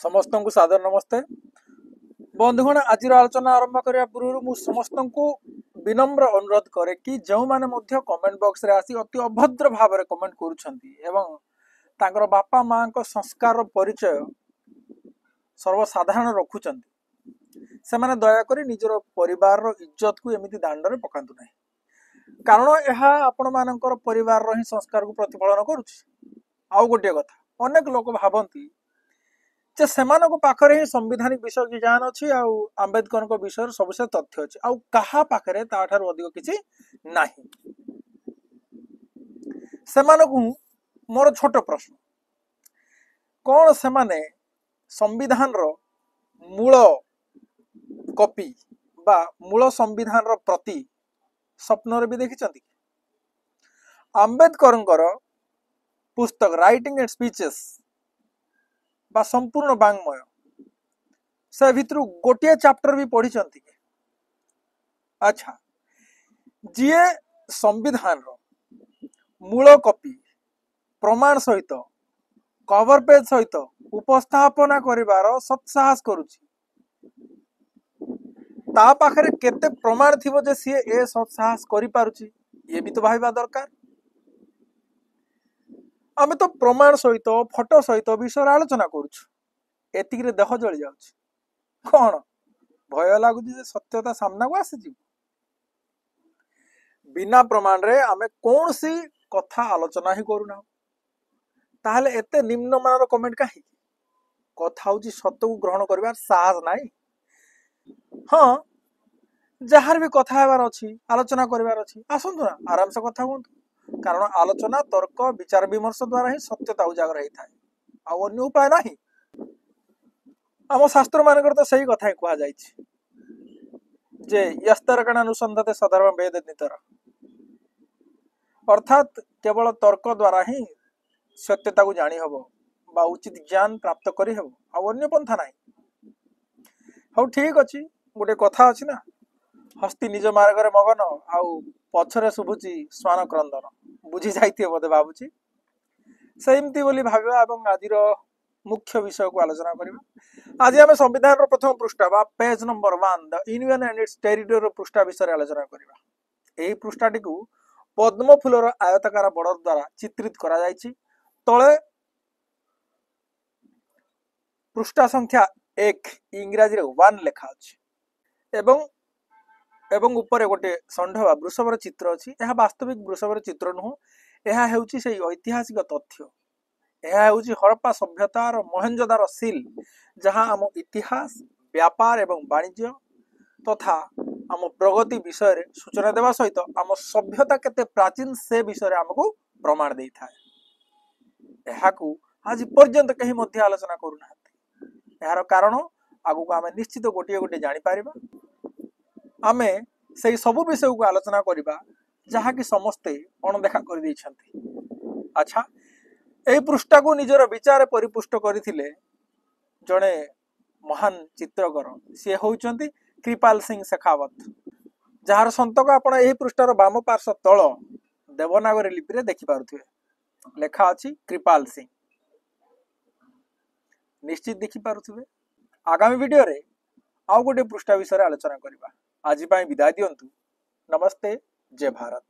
समस्त को सादर नमस्ते बंधुगण। आज आलोचना आरंभ करने पूर्व मु समस्त को विनम्र अनुरोध करे कि जो माने मध्य कमेंट बॉक्स रे आसी अति अभद्र भाव में कमेंट करुछंती बापा माँ को संस्कार परिचय सर्वसाधारण रखुचंती से माने दयाकोरी निजर परिवार रो इज्जत को एमिति दांडरे पकांतु नाही, कारण यह आपण मानकर परिवार रो ही संस्कार को प्रतिफलन करुछि। आउ गोटे कथा अनेक लोक भावंती जे सेमानको पाखरे ही संविधानिक विषय की ज्ञान अच्छी आंबेडकर को विषय सबसे तथ्य अच्छी आउ कहा पाखरे ताठारु अधिक किछि नाही। सेमानको मोर छोट प्रश्न, कौन सेमाने संविधान रो मूल कॉपी बा मूल संविधान रो प्रति स्वप्न भी देखिछंती? आंबेडकर पुस्तक राइटिंग एंड स्पीचेस बा संपूर्ण बांग्मय से भितर गोटे चैप्टर भी पढ़ी? अच्छा, जीए संविधान रो मूल कॉपी प्रमाण सहित कवर पेज सहित उपस्थापना करिवार सत्साहस करुछि, ता पाखरे केते प्रमाण थिबो जे सी ए सत्साहस करि पारुछि? ये भी तो भाइबा दरकार। आमे तो प्रमाण सहित फोटो सहित विषय आलोचना करुछु, एतिक देह जली जाउछि। कौन भय लागुछि जे सत्यता सामना को आसी जी? बिना प्रमाण रे आमे कौन सी कथा आलोचना ही करूना, ताहले एते निम्न मानर कमेंट काहे? कथा होछि सत्य को ग्रहण करिवार साहस नाही। हाँ, जहार भी कथा हेबार अछि आलोचना करिवार अछि आसंतु ना आराम से कथा हुंतु, कारण आलोचना तर्क विचार विमर्श द्वारा ही सत्यता उजागर होई थाए, आ अन्य उपाय नाही। आम शास्त्र मानकर तो सही कथा कहा जाइछि जे यस्तरकण अनुसंधते सधर्म वेद नितर, अर्थात केवल तर्क द्वारा ही सत्यता को जानी हबो बा उचित ज्ञान प्राप्त करी हबो, आ अन्य पंथा नाही। हौ ठीक अछि, गोटे कथा अछि ना, हस्ती निज मार्ग रे मगन आउ पछरे शुभुची श्वान क्रंदन, बुझी जाइथिए बोधे भाबुची। सेमती बोली भाबिबा एवं आजिर मुख्य विषय को आलोचना करिबा। आज आमे संविधान रो प्रथम पृष्ठा बा page number 1 the union and its territory रो पृष्ठा विषय आलोचना करिबा। एही पृष्ठाटी को पद्म फूलर आयताकार बॉर्डर द्वारा चित्रित करा जाइछि। तळे पृष्ठा संख्या 1 इंग्रजी रे 1 लेखा अछि एवं ऊपर गोटे षंढ बा वृषभर चित्र अछि। यह वास्तविक वृषभर चित्र नुह, यह हेउछि सेही ऐतिहासिक तथ्य। यह हेउछि हड़प्पा सभ्यता और मोहेंजोदारो सील, जहां आम इतिहास व्यापार एवं वाणिज्य तथा आम प्रगति विषय रे सूचना देवा सहित आम सभ्यता केते प्राचीन से विषय रे हमको प्रमाण देई थाए। एहाकू आज पर्यंत कहीं मध्य आलोचना करूना। यार कारण आगु को आमे निश्चित गोटे गोटे जानि पारिबा। आमे सेही सबु विषय को आलोचना करिबा जहा कि समस्ते अणदेखा कर दैछंती। अच्छा, एही पृष्ठा को निजर विचार परिपुष्ट करिथिले जणे महान चित्रकर, सी होउचंती कृपाल सिंह शेखावत, जार संतक आपण एही पृष्ठार वाम पार्श्व तळ देवनागरी लिपि रे देखि पारुथिबे, लेखा अछि कृपाल सिंह, निश्चित देखि पारुथिबे। आगामी वीडियो रे आउ गोटे पृष्ठा विषय आलोचना करिबा। आज विदाय दियंतु। नमस्ते, जय भारत।